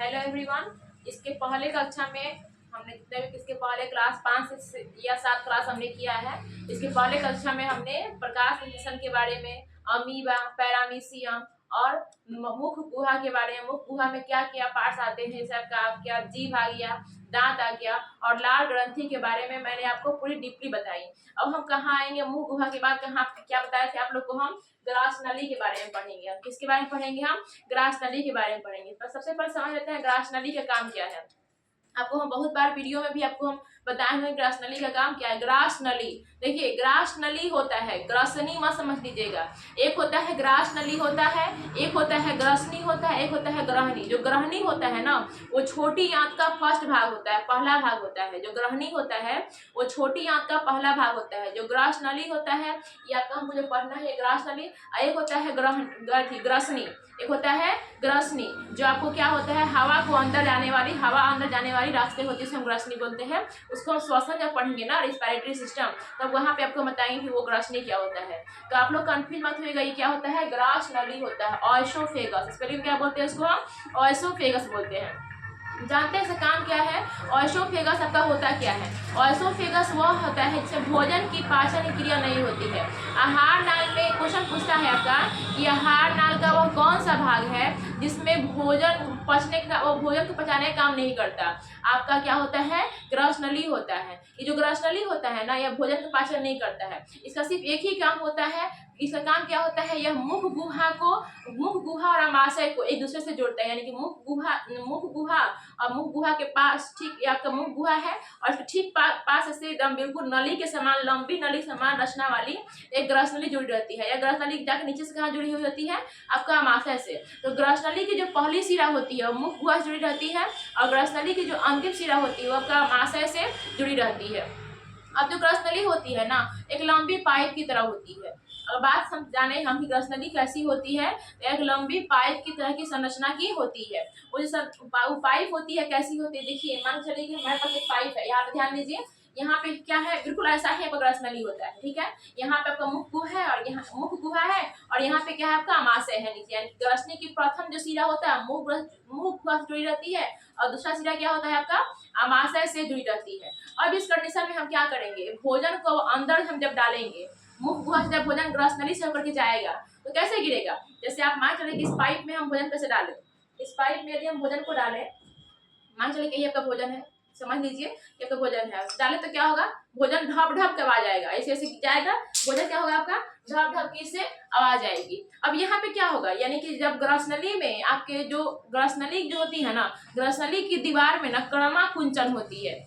Hello everyone. इसके पहले कक्षा में हमने जितने भी इसके पहले क्लास 5 से या 7 क्लास हमने किया है। इसके पहले कक्षा में हमने प्रकाश संश्लेषण के बारे में, अमीबा, पैरामीशियम और मुख गुहा के बारे में, मुख गुहा में क्या क्या पार्ट्स आते हैं, सबका क्या जीभ आ गया, दांत आ गया और लाल ग्रंथि के बारे में मैंने आपको पूरी डीपली बताई। अब हम कहाँ आएंगे, मुख गुहा के बाद कहाँ क्या बताए थे आप लोग को, हम ग्रास नली के बारे में पढ़ेंगे। हम किसके बारे में पढ़ेंगे, हम ग्रास नली के बारे में पढ़ेंगे। तो सबसे पहले समझ लेते हैं ग्रास नली का काम क्या है। आपको हम बहुत बार वीडियो में भी आपको हम बताए हुए ग्रास नली का काम क्या है। ग्रास नली, देखिए ग्रास नली होता है, ग्रसनी मत समझ लीजिएगा। एक होता है ग्रास नली होता है, एक होता है ग्रसनी होता है, एक होता है ग्रहणी। जो ग्रहणी होता है ना, वो छोटी आंत का फर्स्ट भाग होता है, पहला भाग होता है। जो ग्रहणी होता है वो छोटी आंत का पहला भाग होता है। जो ग्रास नली होता है, ये आपका मुझे पढ़ना है, ग्रास नली। एक होता है ग्रसनी, एक होता है ग्रसनी, जो आपको क्या होता है, हवा को अंदर जाने वाली, हवा अंदर जाने वाली रास्ते होती है, उसे हम ग्रसनी बोलते हैं। उसको हम श्वसन जब पढ़ेंगे ना, रेस्पिरेटरी सिस्टम, तब वहाँ पे आपको बताएंगे कि वो ग्रसनी क्या होता है। तो आप लोग कंफ्यूज मत होइएगा, ये क्या होता है, ग्रास नली होता है। ऑयसोफेगस, स्पेलिंग क्या बोलते हैं उसको, हम ऑयसोफेगस बोलते हैं। जानते हैं इसका काम क्या है। ऑयसोफेगस आपका होता क्या है, ऑयसोफेगस वह होता है जिसमें भोजन की पाचन क्रिया नहीं होती है। आहार नाल में क्वेश्चन पूछता है आपका कि आहार नाल का वह कौन सा भाग है जिसमें भोजन पचने का, वो भोजन को पचाने का काम नहीं करता। आपका क्या होता है, ग्रसनली होता है। ये जो ग्रसनली होता है ना, यह भोजन का पाचन नहीं करता है। इसका सिर्फ एक ही काम होता है। इसका काम क्या होता है, यह मुख गुहा को, मुख गुहा और अमाशय को एक दूसरे से जोड़ता है। यानी कि मुख गुहा और मुख गुहा के पास, ठीक आपका मुख गुहा है और इसके ठीक पास से एकदम बिल्कुल नली के समान, लंबी नली समान रचना वाली एक ग्रसनली जुड़ी रहती है। यह ग्रसनली जाकर नीचे से कहाँ जुड़ी हुई होती है, आपका अमाशय से। तो ग्रसनली की जो पहली शिरा होती है वो मुख गुहा से जुड़ी रहती है और ग्रसनली की जो अंतिम शिरा होती है वो आपका अमाशय से जुड़ी रहती है। अब जो ग्रसनली होती है ना, एक लंबी पाइप की तरह होती है। और बात जाने हम कि ग्रसनली कैसी होती है, एक लंबी पाइप की तरह की संरचना की होती है। वो जो पाइप होती है कैसी होती है, देखिए मान चलिए कि हमारे पास एक पाइप है, यहाँ पे ध्यान दीजिए, यहाँ पे क्या है, बिल्कुल ऐसा ही आपका ग्रसनली होता है। ठीक है, यहाँ पे आपका मुख गुहा है और यहाँ मुख गुहा है और यहाँ पे क्या है, आपका अमाशय है नीचे। यानी ग्रसनी की प्रथम जो शिरा होता है मुख गुहा से जुड़ी रहती है और दूसरा शिरा क्या होता है, आपका अमाशय से जुड़ी रहती है। अब इस कंडीशन में हम क्या करेंगे, भोजन को अंदर हम जब डालेंगे, मुख गुहा से जब भोजन ग्रसनली से होकर के जाएगा तो कैसे गिरेगा। जैसे आप मान चले कि इस पाइप में हम भोजन कैसे डालें, इस पाइप में यदि हम भोजन को डालें, मान चले कि ये आपका भोजन है, समझ लीजिए कि आपका भोजन है, डाले तो क्या होगा, भोजन ढप ढप के आवाज आएगा, ऐसे ऐसे जाएगा भोजन, क्या होगा आपका ढप ढप की से आवाज आएगी। अब यहाँ पे क्या होगा, यानी कि जब ग्रसनली में आपके जो ग्रसनली जो होती है ना, ग्रसनली की दीवार में ना कणमा कुंचन होती है।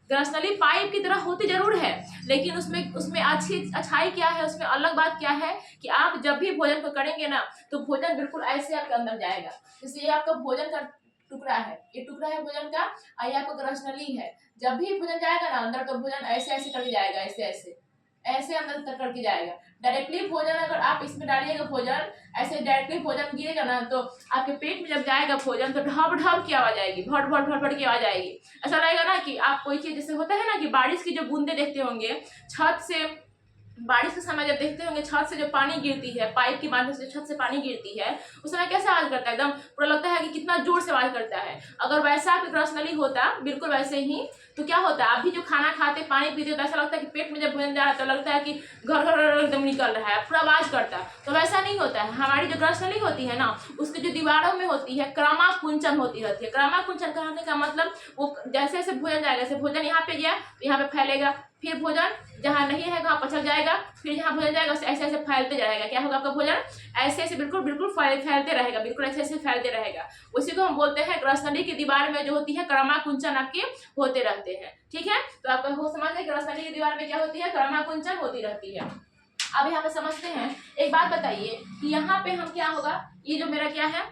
ग्रसनली पाइप की तरह होती जरूर है, लेकिन उसमें अच्छाई क्या है, उसमें अलग बात क्या है कि आप जब भी भोजन को करेंगे ना, तो भोजन बिल्कुल ऐसे आपके अंदर जाएगा। जैसे ये आपका भोजन का टुकड़ा है, ये टुकड़ा है भोजन का और ये आपका ग्रसनली है। जब भी भोजन जाएगा ना अंदर, तो भोजन ऐसे ऐसे करके जाएगा, ऐसे ऐसे ऐसे अंदर तक करके जाएगा। डायरेक्टली भोजन अगर आप इसमें डालिएगा, भोजन ऐसे डायरेक्टली भोजन गिरेगा ना, तो आपके पेट में जब जाएगा भोजन तो ढप ढप की आवाज आएगी, भट भट भट भट की आवाज आएगी। ऐसा लगेगा ना कि आप कोई चीज, जैसे होता है ना कि बारिश की जो बूंदे देखते होंगे छत से, बारिश के समय जब देखते होंगे छत से जो पानी गिरती है, पाइप के माध्यम से छत से पानी गिरती है, उस समय कैसे आवाज करता है, एकदम पूरा लगता है कि कितना जोर से आवाज करता है। अगर वैसा आपका ग्रसनली होता बिल्कुल वैसे ही, तो क्या होता है, आप भी जो खाना खाते पानी पीते तो ऐसा लगता है कि पेट में जब भोजन जा रहा है तो लगता है कि घर घर एकदम निकल रहा है, पूरा आवाज करता है। तो वैसा नहीं होता है। हमारी जो ग्रसनली होती है ना, उसकी जो दीवारों में होती है क्रमा कुंचन होती रहती है। क्रमा कुंचन कहने का मतलब वो जैसे जैसे भोजन जाएगा, जैसे भोजन यहाँ पे गया तो यहाँ पे फैलेगा, फिर भोजन जहाँ नहीं है वहाँ पचक जाएगा, फिर जहाँ भोजन जाएगा उससे ऐसे ऐसे फैलते जाएगा। क्या होगा, आपका भोजन ऐसे ऐसे बिल्कुल बिल्कुल फैलते रहेगा, बिल्कुल ऐसे ऐसे फैलते रहेगा। उसी को हम बोलते हैं ग्रसनली की दीवार में जो होती है क्रमा कुंचन आपके होते रहते हैं। ठीक है, तो आपका वो समझ है ग्रसनली की दीवार में क्या होती है, क्रमा कुंचन होती रहती है। अब यहाँ पे समझते हैं, एक बात बताइए कि यहाँ पे हम क्या होगा, ये जो मेरा क्या है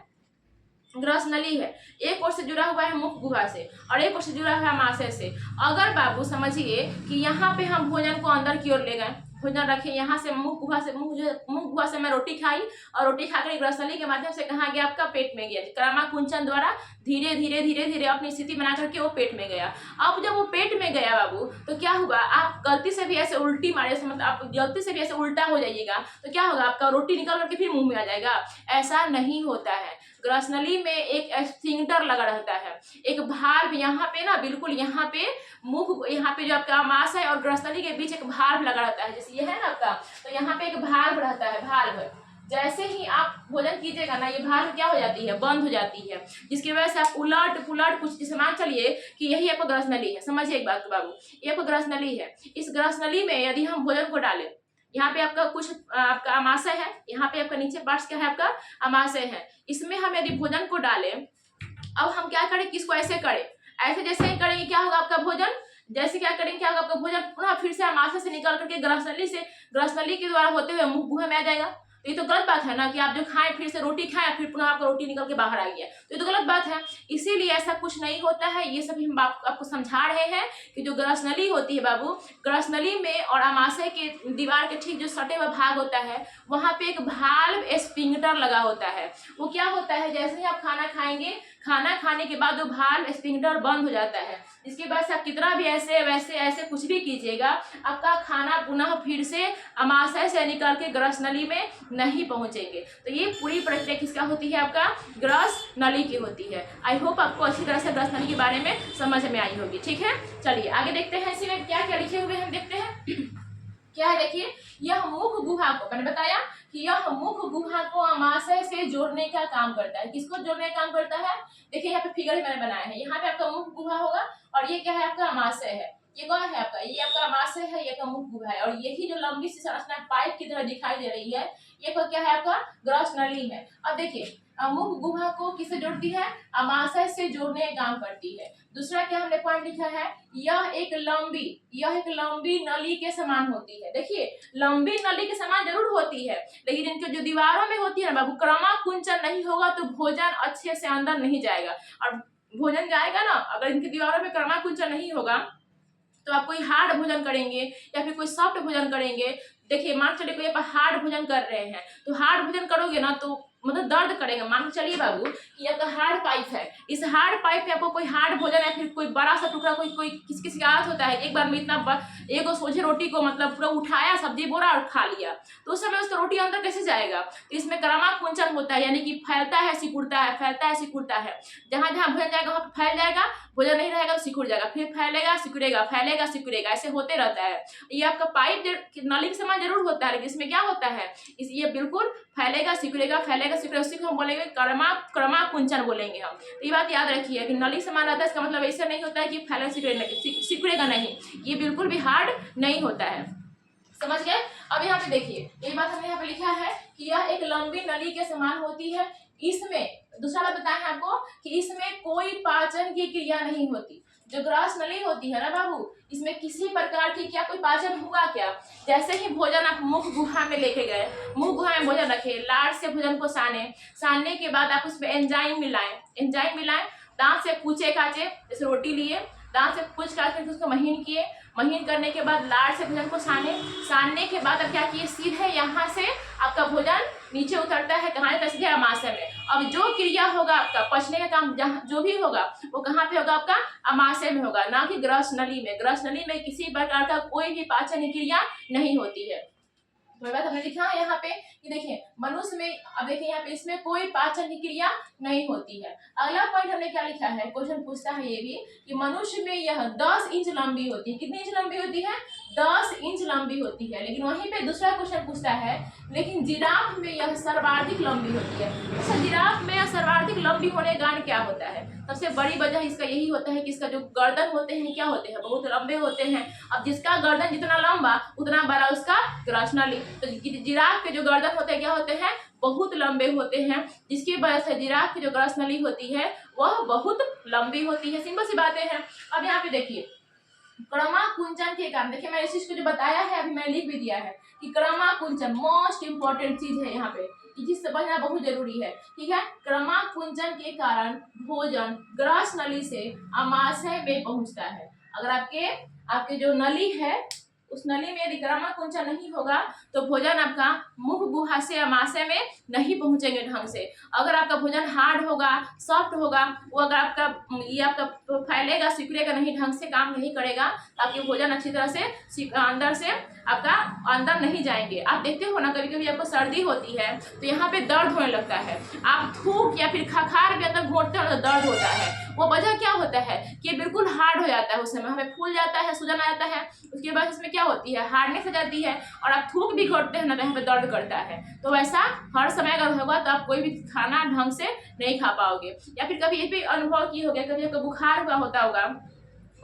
ग्रसनली है, एक ओर से जुड़ा हुआ है मुख गुहा से और एक ओर से जुड़ा हुआ है अमाशय से। अगर बाबू समझिए कि यहाँ पे हम भोजन को अंदर की ओर ले गए, भोजन रखे यहाँ से मुख गुहा से मैं रोटी खाई और रोटी खाकर ग्रसनली के माध्यम से कहाँ गया, आपका पेट में गया। क्रमा कुंचन द्वारा धीरे धीरे धीरे धीरे अपनी स्थिति बना करके वो पेट में गया। अब जब वो पेट में गया बाबू, तो क्या हुआ, आप गलती से भी ऐसे उल्टी मारे, मतलब आप गलती से भी ऐसे उल्टा हो जाइएगा तो क्या होगा, आपका रोटी निकल करके फिर मुंह में आ जाएगा। ऐसा नहीं होता है। ग्रस नली में एक स्फिंक्टर लगा रहता है, एक भाल्व यहाँ पे ना, बिल्कुल यहाँ पे मुख, यहाँ पे जो आपका आमाशय और ग्रस नली के बीच एक भाल्व लगा रहता है, जैसे ये है ना आपका, तो यहाँ पे एक भाल्व रहता है, भाल्व। जैसे ही आप भोजन कीजिएगा ना, ये भाल्व क्या हो जाती है, बंद हो जाती है, जिसकी वजह से आप उलट पुलट कुछ जैसे मान चलिए कि यही आपको ग्रस नली है। समझिए एक बात बाबू, ये आपको ग्रस नली है। इस ग्रस नली में यदि हम भोजन को डालें, यहाँ पे आपका कुछ आपका आमाशय है, यहाँ पे आपका नीचे पार्ट्स क्या है, आपका आमाशय है, इसमें हम यदि भोजन को डालें, अब हम क्या करें, किसको ऐसे करें, ऐसे जैसे ही करेंगे क्या होगा आपका भोजन, जैसे क्या करेंगे क्या होगा आपका भोजन पुनः फिर से आमाशय से निकल करके ग्रस नली के द्वारा होते हुए मुंह गुहे में आ जाएगा। तो ये तो गलत बात है ना कि आप जो खाएं फिर से रोटी खाएं फिर पुनः आपका रोटी निकल के बाहर आ गया, तो ये तो गलत बात है। इसीलिए ऐसा कुछ नहीं होता है। ये सभी हम आपको समझा रहे हैं कि जो ग्रस नली होती है बाबू, ग्रस नली में और आमाशय के दीवार के ठीक जो सटे हुआ भाग होता है, वहां पे एक भाल्व स्फिंक्टर लगा होता है। वो क्या होता है, जैसे ही आप खाना खाएंगे, खाना खाने के बाद वो भाल्व स्फिंक्टर बंद हो जाता है, जिसके बाद से आप कितना भी ऐसे वैसे ऐसे कुछ भी कीजिएगा, आपका खाना पुनः फिर से आमाशय से निकल के ग्रस नली में नहीं पहुंचेंगे। तो ये पूरी प्रक्रिया किसका होती है, आपका ग्रस नली की होती है। आई होप आपको अच्छी तरह से ग्रस नली के बारे में समझ में आई होगी। ठीक है, चलिए आगे देखते हैं इसमें क्या क्या लिखे हुए हैं, देखते हैं क्या है। देखिए, यह मुख गुहा को, मैंने बताया कि यह मुख गुहा को आमाशय से जोड़ने का काम करता है। किसको जोड़ने का काम करता है, देखिए यहाँ पे फिगर मैंने बनाया है, यहाँ पे आपका मुख गुहा होगा और ये क्या है, आपका आमाशय है। ये कौन है आपका, ये आपका आमाशय है, ये आपका मुख गुहा है, और यही जो लंबी सी संरचना पाइप की तरह दिखाई दे रही है, ये क्या है, आपका ग्रस नली है। अब देखिए, मुख गुहा को किससे जोड़ती है, आमाशय से जोड़ने का काम करती है। दूसरा क्या हमने पॉइंट लिखा है, यह एक लंबी नली के समान होती है। देखिए, लंबी नली के समान जरूर होती है, लेकिन इनके जो दीवारों में होती है ना बाबू, क्रमाकुंचन नहीं होगा तो भोजन अच्छे से अंदर नहीं जाएगा। और भोजन जाएगा ना, अगर इनकी दीवारों में क्रमाकुंचन नहीं होगा तो आप कोई हार्ड भोजन करेंगे या फिर कोई सॉफ्ट भोजन करेंगे। देखिए, मान चलिए कोई आप हार्ड भोजन कर रहे हैं, तो हार्ड भोजन करोगे ना तो मतलब दर्द करेगा। मान के चलिए बाबू कि आपका हार्ड पाइप है, इस हार्ड पाइप पे आपको कोई हार्ड भोजन या फिर कोई बड़ा सा टुकड़ा, कोई किसी का आदत होता है एक बार में इतना एक सोझे रोटी को मतलब पूरा उठाया सब्जी बोरा और खा लिया, तो उस समय उसका रोटी अंदर कैसे जाएगा। तो इसमें क्रमाकुंचन होता है, यानी कि फैलता है सिकुड़ता है, फैलता है सिकुड़ता है। जहां जहां भोजन जाएगा वहां पर फैल जाएगा, भोजन नहीं रहेगा तो सिकुड़ जाएगा, फिर फैलेगा सिकुड़ेगा, फैलेगा सिकुड़ेगा, ऐसे होते रहता है। ये आपका पाइप नली के समान जरूर होता है, लेकिन इसमें क्या होता है, ये बिल्कुल फैलेगा सिकुड़ेगा, फैलेगा सिकुड़ेगा, उसी को हम बोलेंगे क्रमाकुंचन बोलेंगे हम। तो ये बात याद रखिए कि नली समान रहता है, इसका मतलब ऐसा नहीं होता है कि फैलेगा सिकुड़ेगा नहीं, ये बिल्कुल भी हार्ड नहीं होता है। समझ गए। अब यहाँ पे देखिए, ये बात हमने यहाँ पे लिखा है कि यह एक लंबी नली के समान होती है। इसमें दूसरा बात बताया है आपको कि इसमें कोई पाचन की क्रिया नहीं होती। जो ग्रस नली होती है ना बाबू, इसमें किसी प्रकार की क्या कोई पाचन हुआ क्या, जैसे ही भोजन आप मुख गुहा में लेके गए, मुख गुहा में भोजन रखे, लार से भोजन को सानने के बाद आप उसमें एंजाइम मिलाएं, दांत से कूचे काचे, जैसे रोटी लिए दांत से कुछ काट करके उसको महीन किए, महीन करने के बाद लार से भोजन को सानने के बाद अब क्या किए, सीधे यहाँ से आपका भोजन नीचे उतरता है, कहाँ तक, सीधे आमाशय में। अब जो क्रिया होगा आपका पचने का काम जहाँ जो भी होगा वो कहाँ पे होगा, आपका आमाशय में होगा, ना कि ग्रस नली में। ग्रस नली में किसी प्रकार का कोई भी पाचन क्रिया नहीं होती है। तो बात हमने लिखा है यहाँ पे कि देखिए मनुष्य में, अब देखिए यहाँ पे इसमें कोई पाचन की क्रिया नहीं होती है। अगला पॉइंट हमने क्या लिखा है, क्वेश्चन पूछता है ये भी कि मनुष्य में यह 10 इंच लंबी होती है। कितनी इंच लंबी होती है, 10 इंच लंबी होती है। लेकिन वहीं पे दूसरा क्वेश्चन पूछता है लेकिन जिराफ में यह सर्वाधिक लंबी होती है। अच्छा, जिराफ में यह सर्वाधिक लंबी होने का कारण क्या होता है, सबसे बड़ी वजह इसका यही होता है कि इसका जो गर्दन होते हैं क्या होते हैं, बहुत लंबे होते हैं। अब जिसका गर्दन जितना लंबा उतना बड़ा उसका ग्रस नली। तो जिराफ के जो गर्दन होते हैं क्या होते हैं, बहुत लंबे होते हैं, जिसकी वजह से जिराफ की जो ग्रस नली होती है वह बहुत लंबी होती है। सिंपल सी बातें हैं। अब यहाँ पे देखिए क्रमाकुंचन के कारण, देखिए मैंने इस चीज को जो बताया है अभी मैंने लिख भी दिया है कि क्रमाकुंचन मोस्ट इंपॉर्टेंट चीज है यहाँ पे, ये चीज समझना बहुत जरूरी है। ठीक है, क्रमाकुंचन के कारण भोजन ग्रस नली से आमाशय में पहुंचता है। अगर आपके जो नली है उस नली में यदि ग्रामक कुंचन नहीं होगा तो भोजन आपका मुख गुहा से अमाशय में नहीं पहुंचेंगे ढंग से। अगर आपका भोजन हार्ड होगा, सॉफ्ट होगा, वो अगर आपका ये आपका फैलेगा, सिकुड़ेगा नहीं, ढंग से काम नहीं करेगा, तो आपके भोजन अच्छी तरह से अंदर से आपका अंदर नहीं जाएंगे। आप देखते हो ना, कभी कभी आपको सर्दी होती है तो यहाँ पे दर्द होने लगता है, आप थूक या फिर खखार भी अंदर घोटते हो तो दर्द होता है। वो वजह क्या होता है कि बिल्कुल हार्ड हो जाता है, उस समय हमें फूल जाता है, सूजन आ जाता है, उसके बाद इसमें क्या होती है, हार्डनेस हो जाती है, और आप थूक भी घोटते हैं ना तो यहाँ पे दर्द करता है। तो वैसा हर समय अगर होगा तो आप कोई भी खाना ढंग से नहीं खा पाओगे। या फिर कभी ये भी अनुभव किए होगा, कभी आपको बुखार हुआ होता होगा,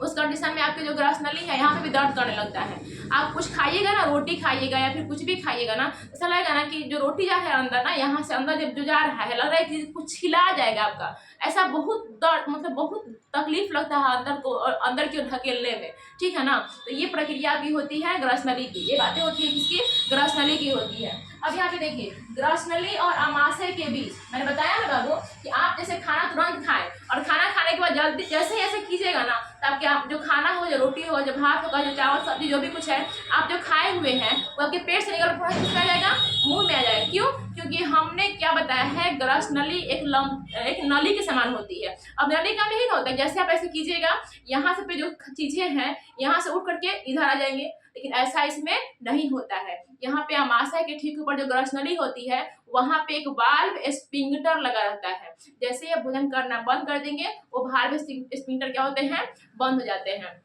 उस कंडीशन में आपके जो ग्रस नली है यहाँ पे भी दर्द करने लगता है। आप कुछ खाइएगा ना, रोटी खाइएगा या फिर कुछ भी खाइएगा ना, ऐसा लगेगा ना कि जो रोटी जा है अंदर ना, यहाँ से अंदर जब जो जा रहा है, लग रहा है कि कुछ छिला जाएगा आपका। ऐसा बहुत दर्द, मतलब बहुत तकलीफ लगता है अंदर को, और अंदर की ओर धकेलने में, ठीक है ना। तो ये प्रक्रिया भी होती है ग्रस नली की, ये बातें होती है किसकी, ग्रस नली की होती है। अब यहाँ पे देखिए, ग्रस नली और अमाशय के बीच मैंने बताया ना बाबू कि आप जैसे खाना तुरंत खाएं, और खाना खाने के बाद जल्दी जैसे ऐसे कीजिएगा ना, तो आपके आप जो खाना हो, जो रोटी हो, जो भात होगा, जो चावल सब्जी जो भी कुछ है आप जो खाए हुए हैं, वो आपके पेट से निकल पूरा किस में आ जाएगा, मुंह में आ जाएगा। क्यों? क्योंकि हमने क्या बताया है, ग्रस नली एक नली के समान होती है। अब नली का नहीं होता है, जैसे आप ऐसे कीजिएगा, यहाँ से पे जो चीजें हैं यहाँ से उठ करके इधर आ जाएंगे, लेकिन ऐसा इसमें नहीं होता है। यहाँ पे अमाशय के ठीक ऊपर जो ग्रस नली होती है, वहां पे एक वाल्व स्पिंक्टर लगा रहता है। जैसे ये भोजन करना बंद कर देंगे, वो वाल्व स्पिंक्टर क्या होते हैं, बंद हो जाते हैं।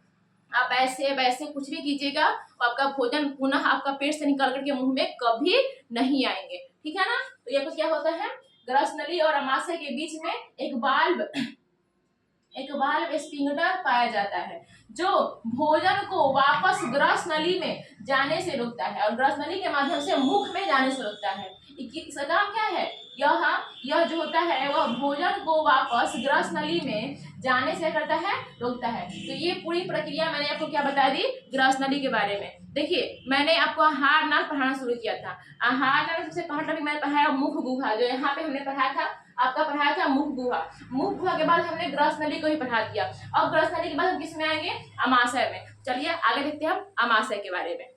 आप ऐसे वैसे कुछ भी कीजिएगा, तो आपका भोजन पुनः आपका पेट से निकल करके मुंह में कभी नहीं आएंगे, ठीक है ना। तो ये कुछ क्या होता है, ग्रस नली और अमाशय के बीच में एक वाल्व स्पिंक्टर पाया जाता है, जो भोजन को वापस ग्रस नली में जाने से रोकता है, और ग्रस नली के माध्यम से मुख में जाने से रोकता है। इसका काम क्या है, यह जो होता है वह भोजन को वापस ग्रस नली में जाने से करता है, रोकता है। तो ये पूरी प्रक्रिया मैंने आपको क्या बता दी, ग्रस नली के बारे में। देखिए, मैंने आपको आहार नाल पढ़ाना शुरू किया था। आहार नाल सबसे पहला टॉपिक मैंने पढ़ाया मुख गुहा, जो यहाँ पे हमने पढ़ाया था, आपका पढ़ाया था मुख गुहा। मुख गुहा के बाद हमने ग्रस नली को ही पढ़ा दिया। अब ग्रस नली के बाद हम किस में आएंगे, अमाशय में। चलिए आगे देखते हैं हम अमाशय के बारे में।